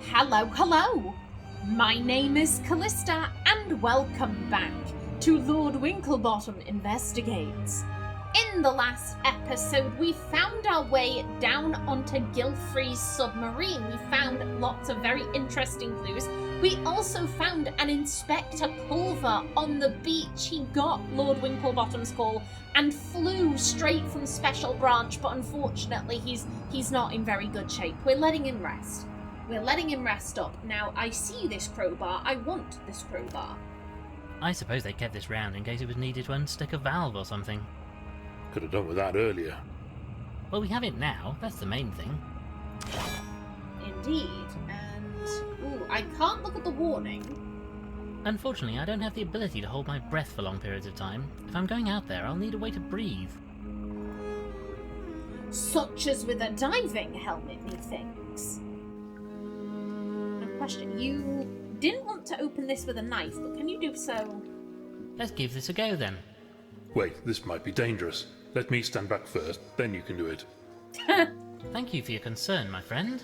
Hello, hello! My name is Callista, and welcome back to Lord Winklebottom Investigates. In the last episode, we found our way down onto Gilfrey's submarine. We found lots of very interesting clues. We also found an Inspector Culver on the beach. He got Lord Winklebottom's call and flew straight from Special Branch, but unfortunately he's not in very good shape. We're letting him rest. We're letting him rest up. Now, I see this crowbar. I want this crowbar. I suppose they kept this round in case it was needed to unstick a valve or something. Could have done with that earlier. Well, we have it now. That's the main thing. Indeed. And, ooh, I can't look at the warning. Unfortunately, I don't have the ability to hold my breath for long periods of time. If I'm going out there, I'll need a way to breathe. Such as with a diving helmet, methinks. Question. You didn't want to open this with a knife, but can you do so? Let's give this a go then. Wait, this might be dangerous. Let me stand back first, then you can do it. Thank you for your concern, my friend.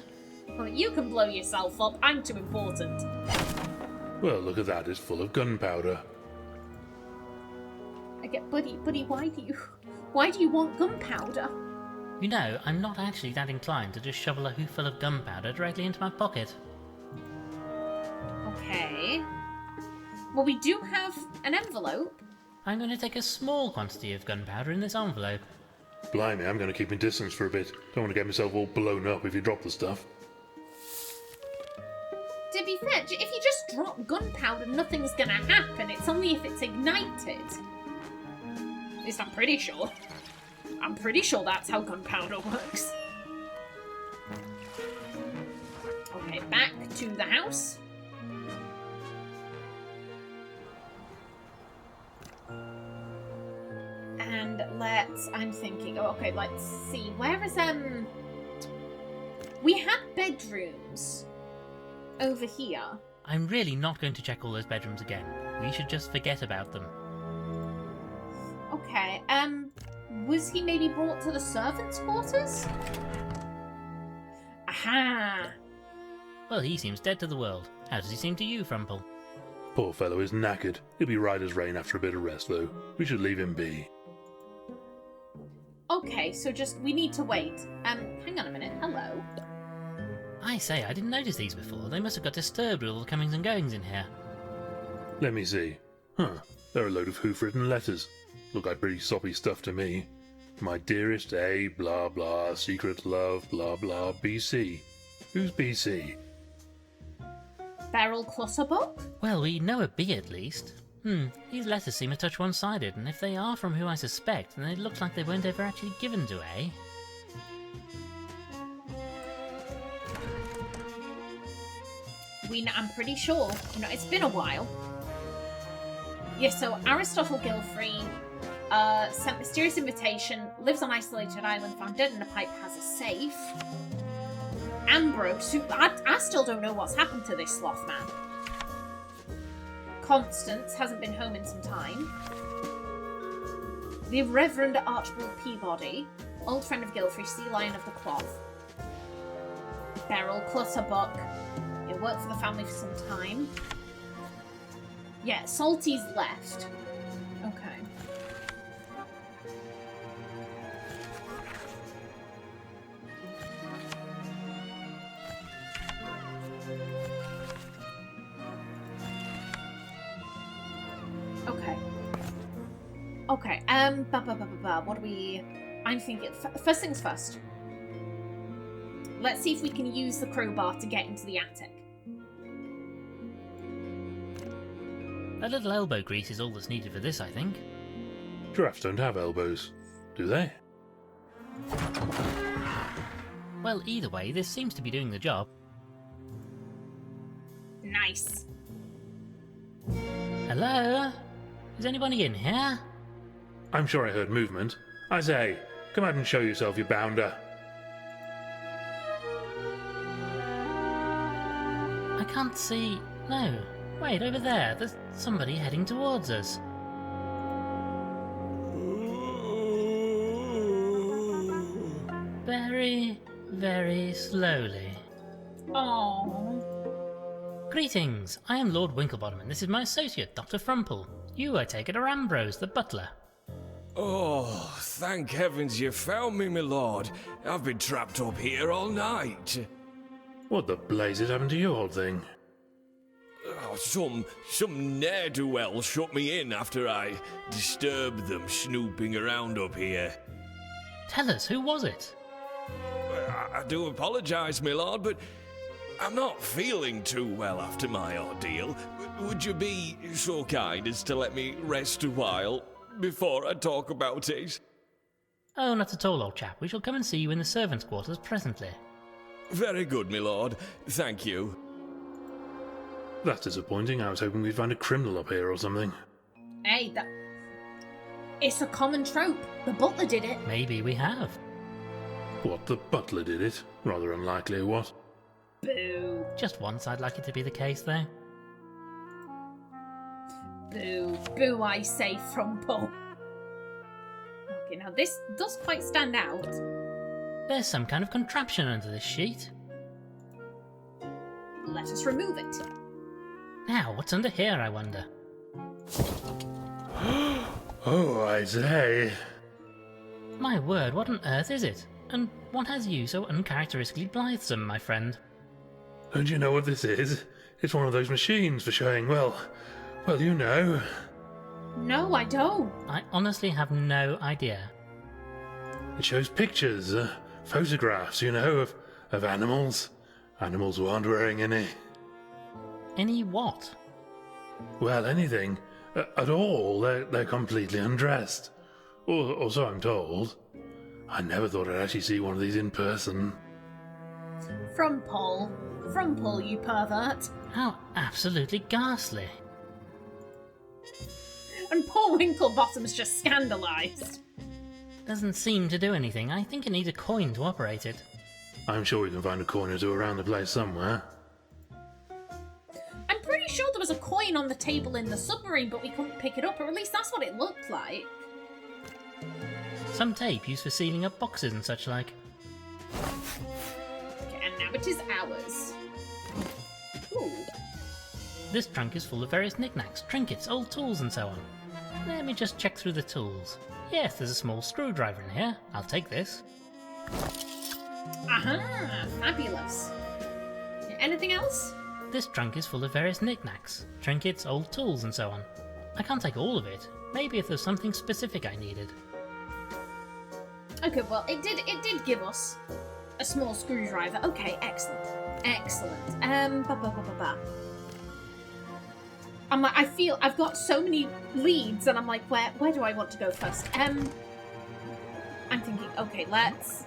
Well, you can blow yourself up. I'm too important. Well, look at that. It's full of gunpowder. I get, buddy, why do you want gunpowder? You know, I'm not actually that inclined to just shovel a hoop full of gunpowder directly into my pocket. Okay. Well, we do have an envelope. I'm going to take a small quantity of gunpowder in this envelope. Blimey, I'm going to keep my distance for a bit. Don't want to get myself all blown up if you drop the stuff. To be fair, if you just drop gunpowder, nothing's going to happen. It's only if it's ignited. At least I'm pretty sure. I'm pretty sure that's how gunpowder works. Okay, back to the house. And I'm thinking, okay, let's see, where is, we had bedrooms over here. I'm really not going to check all those bedrooms again. We should just forget about them. Okay, was he maybe brought to the servants' quarters? Aha! Well, he seems dead to the world. How does he seem to you, Frumple? Poor fellow is knackered. He'll be right as rain after a bit of rest, though. We should leave him be. Okay, so we need to wait. Hang on a minute. Hello. I say, I didn't notice these before. They must have got disturbed with all the comings and goings in here. Let me see. Huh, they're a load of hoof-written letters. Look like pretty soppy stuff to me. My dearest A, blah blah, secret love, blah blah, BC. Who's BC? Beryl Clutterbuck? Well, we know a B at least. These letters seem a touch one-sided, and if they are from who I suspect, then it looks like they weren't ever actually given to A. I'm pretty sure. It's been a while. Yeah, so Aristotle Gilfrey sent mysterious invitation, lives on isolated island, found dead in a pipe, has a safe. Ambrose, who I still don't know what's happened to this sloth man. Constance hasn't been home in some time. The Reverend Archibald Peabody, old friend of Gilfrey, sea lion of the cloth. Beryl Clutterbuck, worked for the family for some time. Yeah, Salty's left. Okay. Okay, what do we... I'm thinking... First things first. Let's see if we can use the crowbar to get into the attic. A little elbow grease is all that's needed for this, I think. Giraffes don't have elbows, do they? Well, either way, this seems to be doing the job. Nice. Hello? Is anybody in here? I'm sure I heard movement. I say, come out and show yourself, you bounder. I can't see... No. Wait, over there. There's somebody heading towards us. Very, very slowly. Oh. Greetings, I am Lord Winklebottom, and this is my associate, Dr Frumple. You, I take it, are Ambrose, the butler. Oh, thank heavens you found me, my lord. I've been trapped up here all night. What the blazes happened to you, old thing? Oh, some ne'er-do-well shut me in after I disturbed them snooping around up here. Tell us, who was it? I do apologise, my lord, but I'm not feeling too well after my ordeal. Would you be so kind as to let me rest a while before I talk about it? Oh, not at all, old chap. We shall come and see you in the servants' quarters presently. Very good, my lord. Thank you. That's disappointing. I was hoping we'd find a criminal up here or something. Hey, it's a common trope. The butler did it. Maybe we have. What, the butler did it? Rather unlikely, what? Boo. Just once I'd like it to be the case, though. Boo. Boo, I say, Frumple. Okay, now this does quite stand out. There's some kind of contraption under this sheet. Let us remove it. Now, what's under here, I wonder? Oh, I say. My word, what on earth is it? And what has you so uncharacteristically blithesome, my friend? Don't you know what this is? It's one of those machines for showing, well, you know. No, I don't. I honestly have no idea. It shows pictures, photographs, you know, of animals. Animals who aren't wearing any. Any what? Well, anything. At all. They're completely undressed. Or so I'm told. I never thought I'd actually see one of these in person. Frumple, you pervert. How absolutely ghastly. And poor Winklebottom's just scandalised. Doesn't seem to do anything. I think it needs a coin to operate it. I'm sure we can find a coin or two around the place somewhere. I'm pretty sure there was a coin on the table in the submarine, but we couldn't pick it up, or at least that's what it looked like. Some tape used for sealing up boxes and such like. Okay, and now it is ours. Ooh. This trunk is full of various knickknacks, trinkets, old tools and so on. Let me just check through the tools. Yes, there's a small screwdriver in here. I'll take this. Aha! Fabulous. Anything else? This trunk is full of various knickknacks, trinkets, old tools and so on. I can't take all of it. Maybe if there's something specific I needed. Okay, well, it did give us a small screwdriver. Okay, excellent. I'm like, I feel I've got so many leads, and I'm like, where do I want to go first? I'm thinking, okay, let's.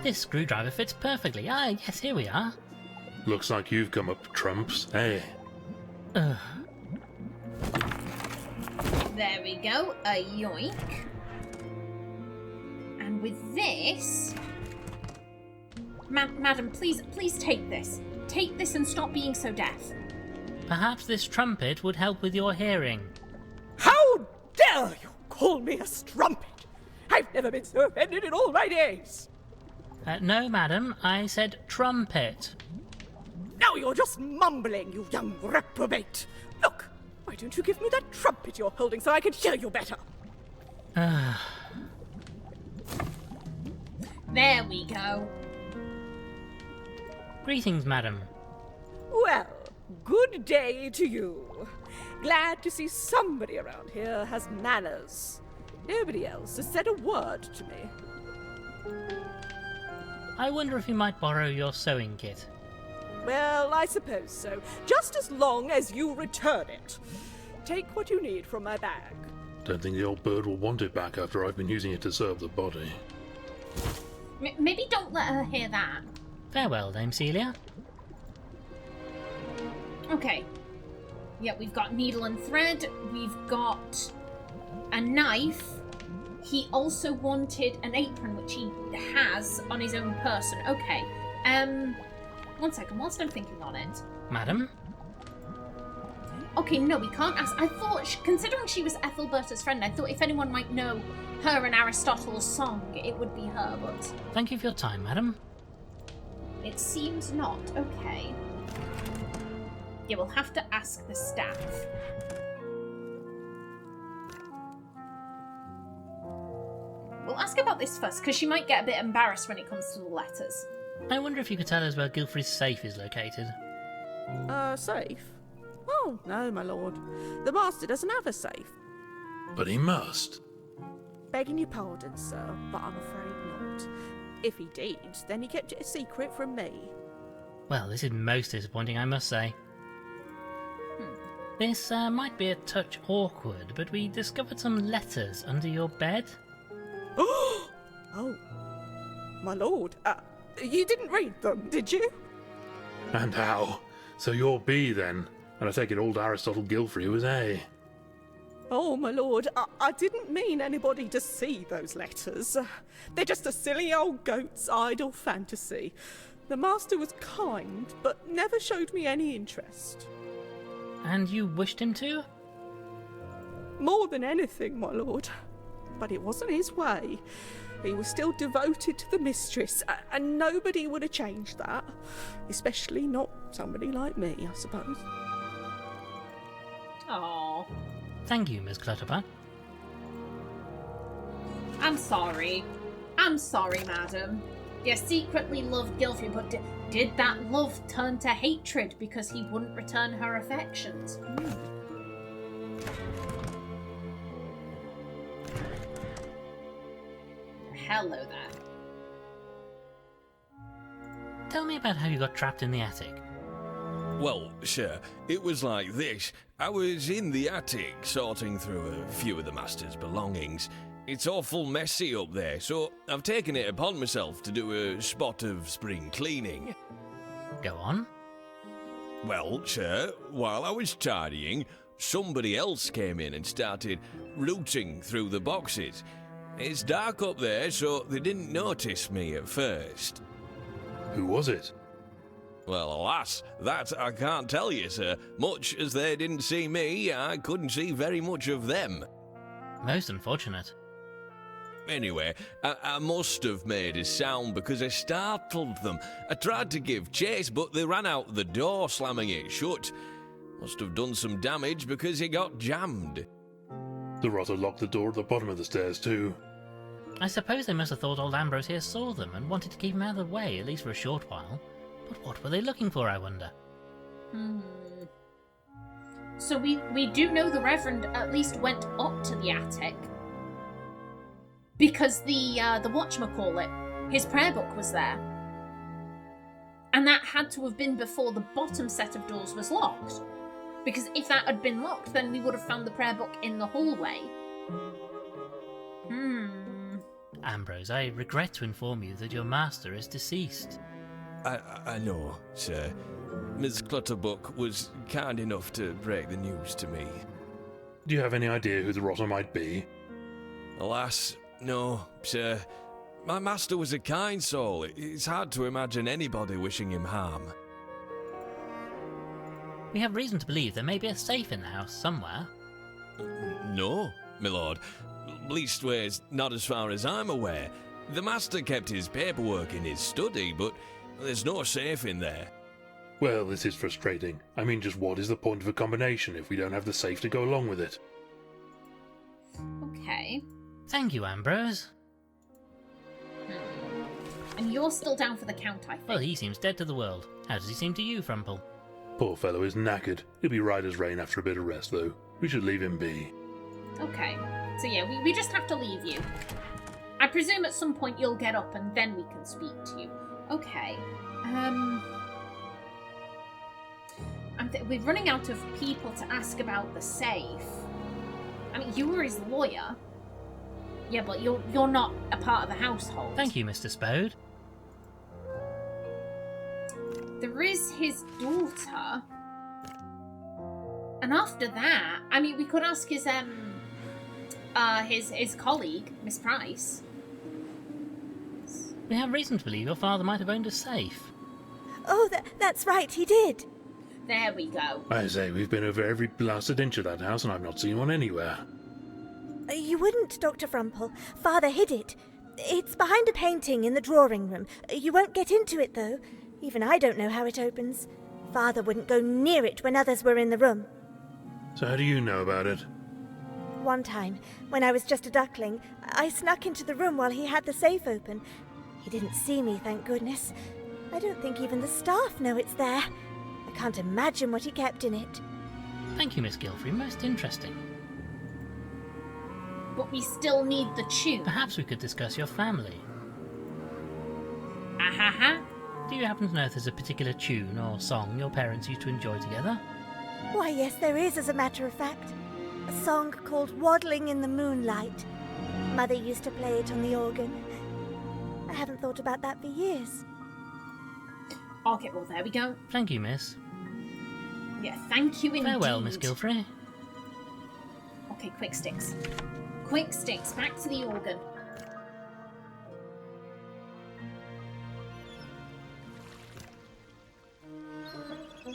This screwdriver fits perfectly. Ah, yes, here we are. Looks like you've come up trumps, eh? There we go. A yoink. And with this, madam, please take this. Take this and stop being so deaf. Perhaps this trumpet would help with your hearing. How dare you call me a strumpet? I've never been so offended in all my days. No, madam, I said trumpet. Now you're just mumbling, you young reprobate. Look, why don't you give me that trumpet you're holding so I can hear you better? There we go. Greetings, madam. Well, good day to you. Glad to see somebody around here has manners. Nobody else has said a word to me. I wonder if you might borrow your sewing kit. Well, I suppose so. Just as long as you return it. Take what you need from my bag. Don't think the old bird will want it back after I've been using it to serve the body. Maybe don't let her hear that. Farewell, Dame Celia. Okay. Yeah, we've got needle and thread. We've got a knife. He also wanted an apron, which he has on his own person. Okay. 1 second, whilst I'm thinking on it. Madam? Okay, no, we can't ask. I thought, considering she was Ethelberta's friend, I thought if anyone might know her and Aristotle's song, it would be her, but... Thank you for your time, madam. It seems not. Okay. Yeah, we'll have to ask the staff. We'll ask about this first, because she might get a bit embarrassed when it comes to the letters. I wonder if you could tell us where Gilfrey's safe is located. Safe? Oh, no, my lord. The master doesn't have a safe. But he must. Begging your pardon, sir, but I'm afraid not. If he did, then he kept it a secret from me. Well, this is most disappointing, I must say. This might be a touch awkward, but we discovered some letters under your bed. Oh, my lord, you didn't read them, did you? And how? So you're B then? And I take it old Aristotle Gilfrey was A. Oh, my lord, I didn't mean anybody to see those letters. They're just a silly old goat's idle fantasy. The master was kind, but never showed me any interest. And you wished him to? More than anything, my lord. But it wasn't his way. He was still devoted to the mistress, and nobody would have changed that. Especially not somebody like me, I suppose. Oh, Thank you, Miss Clutterbuck. I'm sorry. I'm sorry, madam. You secretly loved Gilfrey, but did that love turn to hatred because he wouldn't return her affections? Hello there. Tell me about how you got trapped in the attic. Well, sure, it was like this. I was in the attic sorting through a few of the master's belongings. It's awful messy up there, so I've taken it upon myself to do a spot of spring cleaning. Go on. Well, sure, while I was tidying, somebody else came in and started rooting through the boxes. It's dark up there, so they didn't notice me at first. Who was it? Well, alas, that I can't tell you, sir. Much as they didn't see me, I couldn't see very much of them. Most unfortunate. Anyway, I must have made a sound because I startled them. I tried to give chase, but they ran out the door, slamming it shut. Must have done some damage because it got jammed. The rotter locked the door at the bottom of the stairs too. I suppose they must have thought old Ambrose here saw them and wanted to keep him out of the way, at least for a short while. But what were they looking for, I wonder? So we do know the Reverend at least went up to the attic. Because the whatchamacallit, his prayer book was there. And that had to have been before the bottom set of doors was locked. Because if that had been locked, then we would have found the prayer book in the hallway. Ambrose, I regret to inform you that your master is deceased. I know, sir. Miss Clutterbuck was kind enough to break the news to me. Do you have any idea who the rotter might be? Alas, no, sir. My master was a kind soul. It's hard to imagine anybody wishing him harm. We have reason to believe there may be a safe in the house somewhere. No, my lord. Leastways, not as far as I'm aware. The master kept his paperwork in his study, but there's no safe in there. Well, this is frustrating. I mean, just what is the point of a combination if we don't have the safe to go along with it? Okay. Thank you, Ambrose. And you're still down for the count, I think. Well, he seems dead to the world. How does he seem to you, Frumple? Poor fellow is knackered. He'll be right as rain after a bit of rest, though. We should leave him be. Okay. So yeah, we just have to leave you. I presume at some point you'll get up and then we can speak to you. Okay. We're running out of people to ask about the safe. I mean, you were his lawyer. Yeah, but you're not a part of the household. Thank you, Mr. Spode. There is his daughter. And after that, I mean, we could ask his colleague, Miss Price. We have reason to believe your father might have owned a safe. Oh, that's right, he did. There we go. I say, we've been over every blasted inch of that house and I've not seen one anywhere. You wouldn't, Dr. Frumple. Father hid it. It's behind a painting in the drawing room. You won't get into it, though. Even I don't know how it opens. Father wouldn't go near it when others were in the room. So how do you know about it? One time, when I was just a duckling, I snuck into the room while he had the safe open. He didn't see me, thank goodness. I don't think even the staff know it's there. I can't imagine what he kept in it. Thank you, Miss Gilfrey. Most interesting. But we still need the tune. Perhaps we could discuss your family. Ahaha. Do you happen to know if there's a particular tune or song your parents used to enjoy together? Why, yes, there is, as a matter of fact. A song called Waddling in the Moonlight. Mother used to play it on the organ. I haven't thought about that for years. Okay, well, there we go. Thank you, miss. Yeah, thank you indeed. Farewell, Miss Gilfrey. Okay, quick sticks. Quick sticks, back to the organ.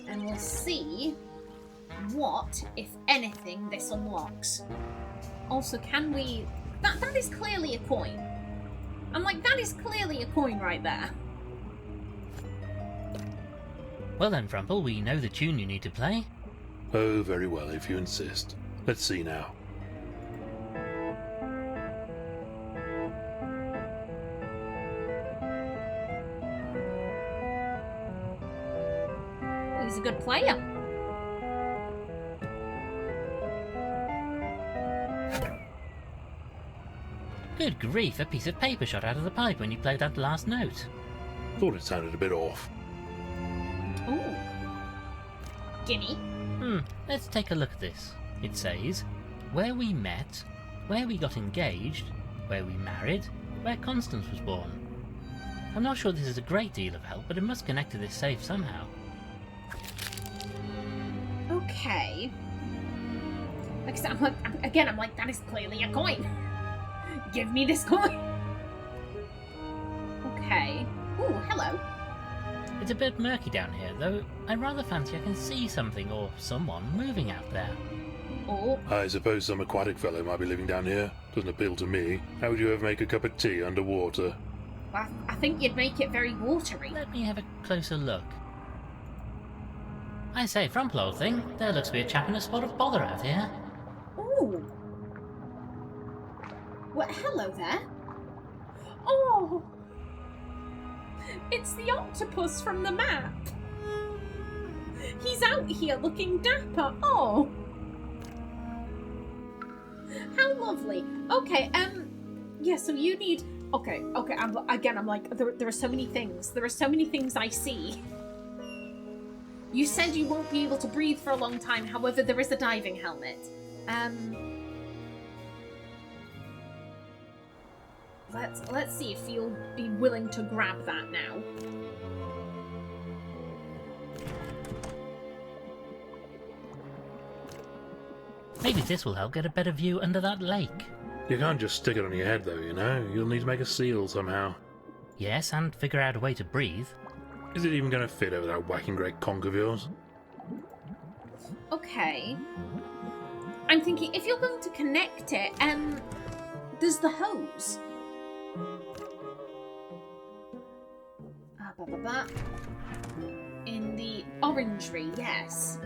And we'll see what, if anything, this unlocks. Also, can we... That is clearly a coin. I'm like, that is clearly a coin right there. Well then, Frumple, we know the tune you need to play. Oh, very well, if you insist. Let's see now. He's a good player. Good grief, a piece of paper shot out of the pipe when you played that last note. Thought it sounded a bit off. Ooh. Gimme. Let's take a look at this. It says, where we met, where we got engaged, where we married, where Constance was born. I'm not sure this is a great deal of help, but it must connect to this safe somehow. Okay. Like I said, I'm like, that is clearly a coin. Give me this coin. Okay. Ooh, hello. It's a bit murky down here, though I rather fancy I can see something or someone moving out there. Oh. I suppose some aquatic fellow might be living down here. Doesn't appeal to me. How would you ever make a cup of tea underwater? Well, I think you'd make it very watery. Let me have a closer look. I say, Frumple, old thing, there looks to be a chap in a spot of bother out here. Ooh. Well, hello there. Oh. It's the octopus from the map. He's out here looking dapper. Oh. How lovely. Okay, yeah, so you need... Okay, I'm like, there are so many things. There are so many things I see. You said you won't be able to breathe for a long time, however, there is a diving helmet. Let's see if you'll be willing to grab that now. Maybe this will help get a better view under that lake. You can't just stick it on your head, though, you know? You'll need to make a seal somehow. Yes, and figure out a way to breathe. Is it even going to fit over that whacking great conch of yours? Okay. I'm thinking, if you're going to connect it, there's the hose. In the orangery, yes.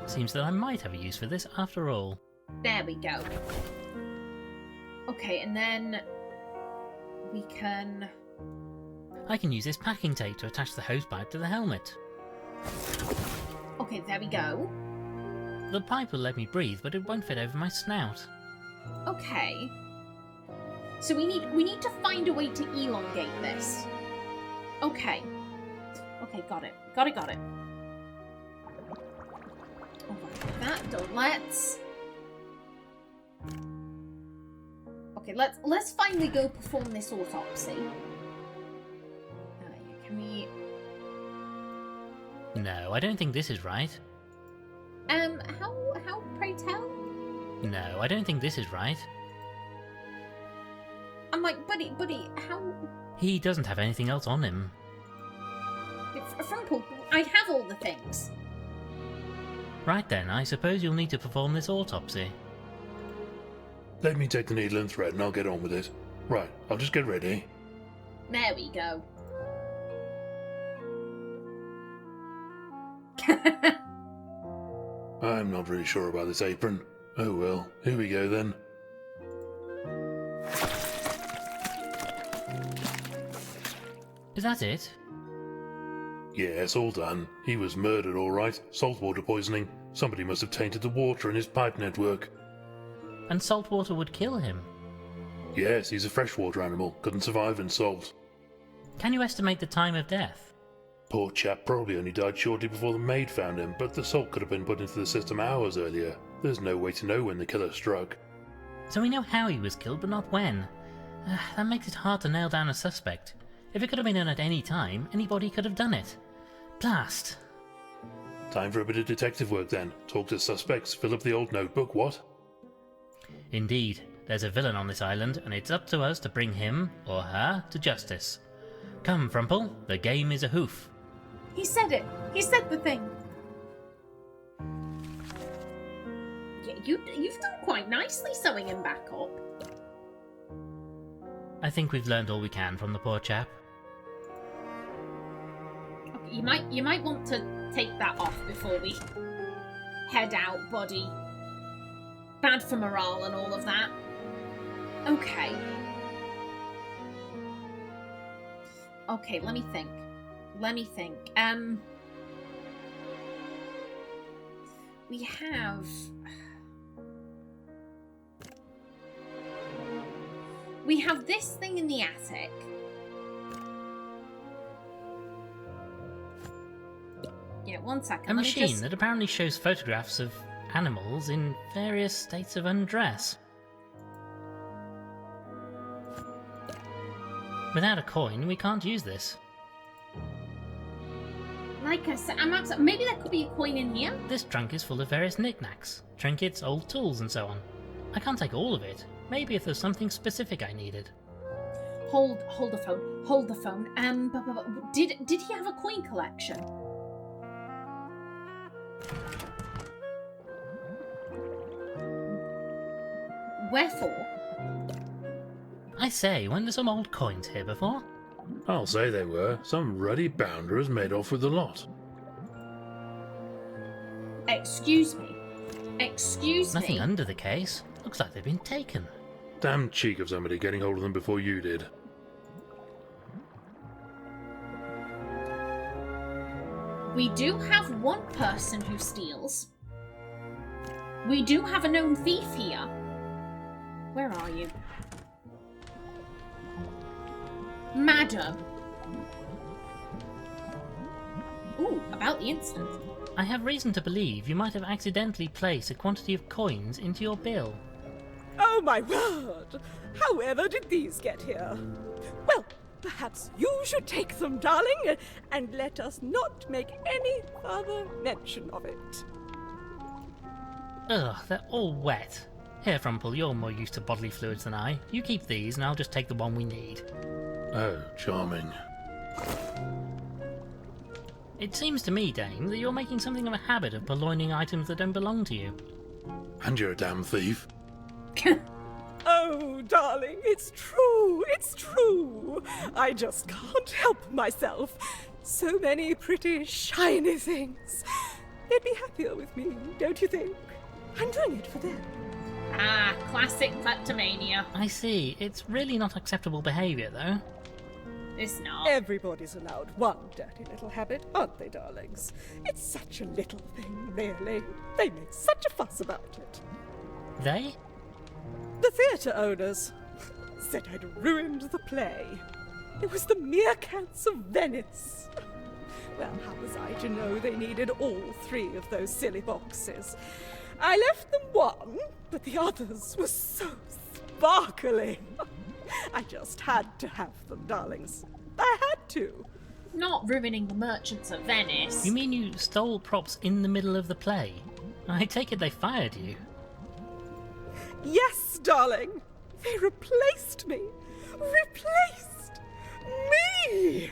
Seems that I might have a use for this after all. There we go. Okay, and then we can... I can use this packing tape to attach the hose pipe to the helmet. Okay, there we go. The pipe will let me breathe, but it won't fit over my snout. Okay. So we need to find a way to elongate this. Okay. Okay, got it. Got it. Like that, don't let's... Okay, let's finally go perform this autopsy. Can we... No, I don't think this is right. How pray tell? No, I don't think this is right. I'm like, buddy, how... He doesn't have anything else on him. Frumple, I have all the things. Right then, I suppose you'll need to perform this autopsy. Let me take the needle and thread and I'll get on with it. Right, I'll just get ready. There we go. I'm not really sure about this apron. Oh well, here we go then. Is that it? Yes, all done. He was murdered, all right. Saltwater poisoning. Somebody must have tainted the water in his pipe network. And salt water would kill him. Yes, he's a freshwater animal. Couldn't survive in salt. Can you estimate the time of death? Poor chap probably only died shortly before the maid found him, but the salt could have been put into the system hours earlier. There's no way to know when the killer struck. So we know how he was killed, but not when. That makes it hard to nail down a suspect. If it could have been done at any time, anybody could have done it. Blast! Time for a bit of detective work then. Talk to suspects, fill up the old notebook, what? Indeed, there's a villain on this island, and it's up to us to bring him, or her, to justice. Come, Frumple, the game is a hoof. He said it. He said the thing. Yeah, you've done quite nicely sewing him back up. I think we've learned all we can from the poor chap. Okay, you might want to take that off before we head out, buddy. Bad for morale and all of that. Okay. Okay, let me think. We have this thing in the attic. Yeah, 1 second. A machine that apparently shows photographs of animals in various states of undress. Without a coin, we can't use this. Like I said, maybe there could be a coin in here. This trunk is full of various knickknacks, trinkets, old tools, and so on. I can't take all of it. Maybe if there's something specific I needed. Hold the phone. Did he have a coin collection? Wherefore? I say, weren't there some old coins here before? I'll say they were. Some ruddy bounder has made off with the lot. Excuse me. Nothing under the case. Looks like they've been taken. Damn cheek of somebody getting hold of them before you did. We do have one person who steals. We do have a known thief here. Where are you? Madam. Ooh, about the incident. I have reason to believe you might have accidentally placed a quantity of coins into your bill. Oh my word! However did these get here? Well, perhaps you should take them, darling, and let us not make any further mention of it. Ugh, they're all wet. Here, Frumple, you're more used to bodily fluids than I. You keep these, and I'll just take the one we need. Oh, charming. It seems to me, Dame, that you're making something of a habit of purloining items that don't belong to you. And you're a damn thief. Oh, darling, it's true. I just can't help myself. So many pretty, shiny things. They'd be happier with me, don't you think? I'm doing it for them. Ah, classic kleptomania. I see. It's really not acceptable behaviour, though. It's not. Everybody's allowed one dirty little habit, aren't they, darlings? It's such a little thing, really. They make such a fuss about it. They? The theatre owners said I'd ruined the play. It was the meerkats of Venice. Well, how was I to know they needed all 3 of those silly boxes? I left them one, but the others were so sparkling. I just had to have them, darlings. I had to. Not ruining the merchants of Venice. You mean you stole props in the middle of the play? I take it they fired you. Yes, darling. They replaced me. Replaced me!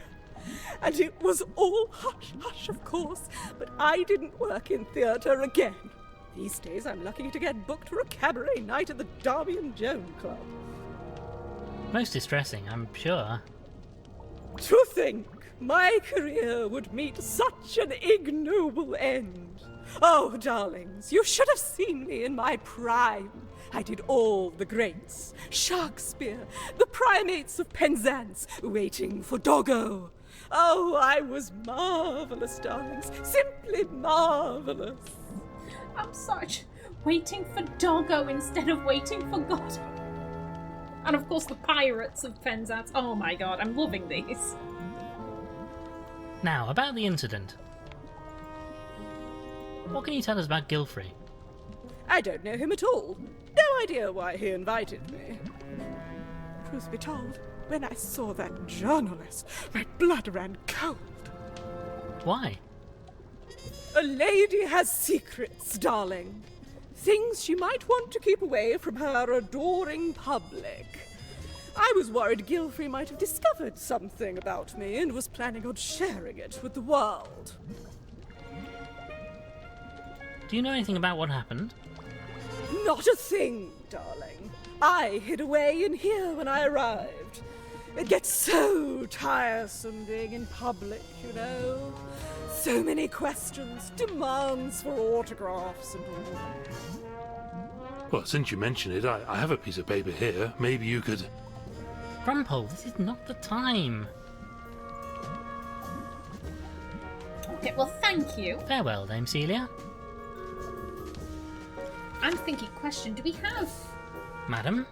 And it was all hush-hush, of course, but I didn't work in theatre again. These days I'm lucky to get booked for a cabaret night at the Darby and Joan Club. Most distressing, I'm sure. To think my career would meet such an ignoble end. Oh, darlings, you should have seen me in my prime. I did all the greats. Shakespeare, the primates of Penzance, waiting for Doggo. Oh, I was marvellous, darlings. Simply marvellous. I'm such waiting for Doggo instead of waiting for God. And of course the pirates of Penzance. Oh my god, I'm loving these. Now, about the incident. What can you tell us about Gilfrey? I don't know him at all. No idea why he invited me. Truth be told, when I saw that journalist, my blood ran cold. Why? A lady has secrets, darling. Things she might want to keep away from her adoring public. I was worried Gilfrey might have discovered something about me and was planning on sharing it with the world. Do you know anything about what happened? Not a thing, darling. I hid away in here when I arrived. It gets so tiresome being in public, you know. So many questions, demands for autographs and all. Well, since you mention it, I have a piece of paper here. Maybe you could... Frumple, this is not the time. Okay, well, thank you. Farewell, Dame Celia. I'm thinking, question, do we have... Madam?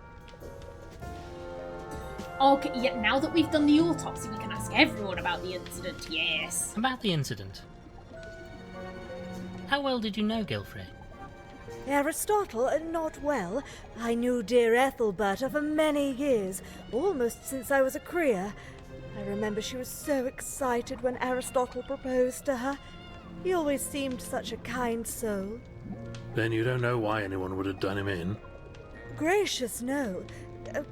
Okay, yeah, now that we've done the autopsy, we can ask everyone about the incident, yes. About the incident. How well did you know Gilfrey? Aristotle, not well. I knew dear Ethelberta for many years, almost since I was a Creer. I remember she was so excited when Aristotle proposed to her. He always seemed such a kind soul. Then you don't know why anyone would have done him in? Gracious, no.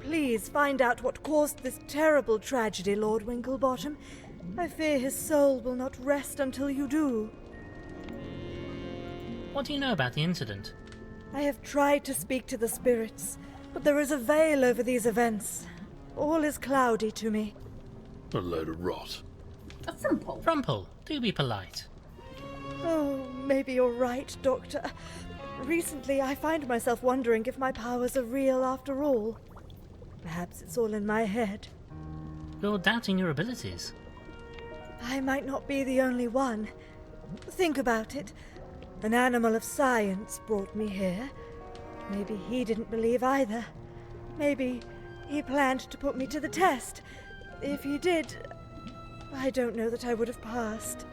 Please find out what caused this terrible tragedy, Lord Winklebottom. I fear his soul will not rest until you do. What do you know about the incident? I have tried to speak to the spirits, but there is a veil over these events. All is cloudy to me. A load of rot. A Frumple. Frumple, do be polite. Oh, maybe you're right, Doctor. Recently, I find myself wondering if my powers are real after all. Perhaps it's all in my head. You're doubting your abilities. I might not be the only one. Think about it. An animal of science brought me here. Maybe he didn't believe either. Maybe he planned to put me to the test. If he did, I don't know that I would have passed.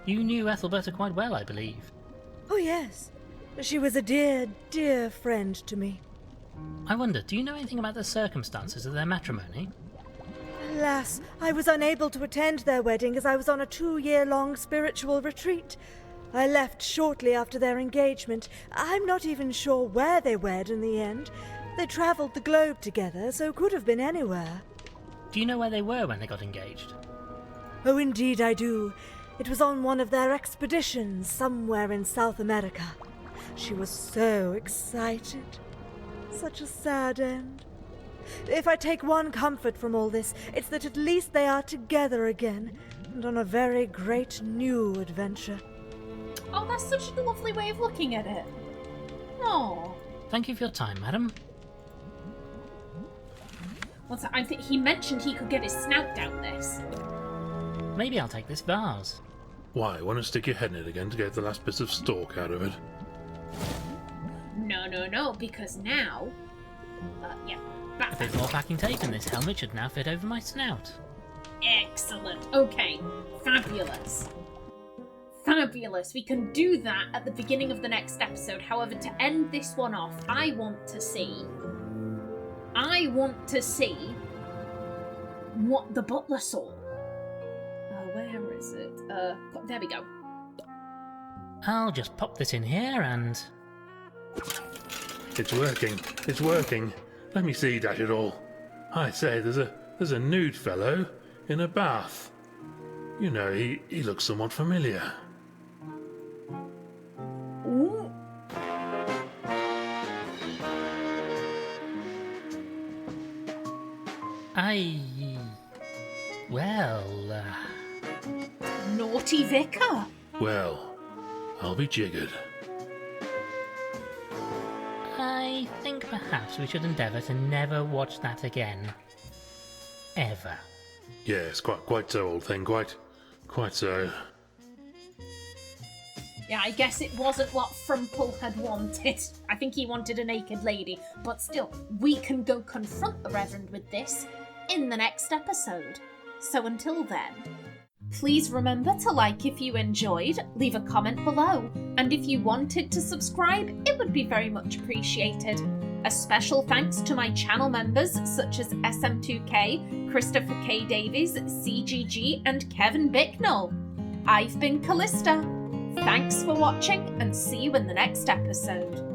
You knew Ethelberta quite well, I believe. Oh, yes. She was a dear, dear friend to me. I wonder, do you know anything about the circumstances of their matrimony? Alas, I was unable to attend their wedding as I was on a 2-year-long spiritual retreat. I left shortly after their engagement. I'm not even sure where they wed in the end. They travelled the globe together, so could have been anywhere. Do you know where they were when they got engaged? Oh, indeed I do. It was on one of their expeditions somewhere in South America. She was so excited. Such a sad end. If I take one comfort from all this, it's that at least they are together again, and on a very great new adventure. Oh, that's such a lovely way of looking at it. Oh. Thank you for your time, madam. What's that? I think he mentioned he could get his snout down this. Maybe I'll take this vase. Why, want to stick your head in it again to get the last bits of stalk out of it? No, because now... yeah, A bit more packing tape and this helmet should now fit over my snout. Excellent. Okay, fabulous. Fabulous. We can do that at the beginning of the next episode. However, to end this one off, I want to see what the butler saw. Where is it? There we go. I'll just pop this in here and... It's working. It's working. Let me see, dash it all. I say, there's a nude fellow in a bath. You know, he looks somewhat familiar. Ooh. Naughty vicar. Well, I'll be jiggered. I think perhaps we should endeavour to never watch that again. Ever. Yes, quite so, old thing, quite so. Yeah, I guess it wasn't what Frumple had wanted. I think he wanted a naked lady, but still, we can go confront the Reverend with this in the next episode. So until then, please remember to like if you enjoyed, leave a comment below, and if you wanted to subscribe, it would be very much appreciated. A special thanks to my channel members such as SM2K, Christopher K. Davies, CGG, and Kevin Bicknell. I've been Kallista. Thanks for watching, and see you in the next episode.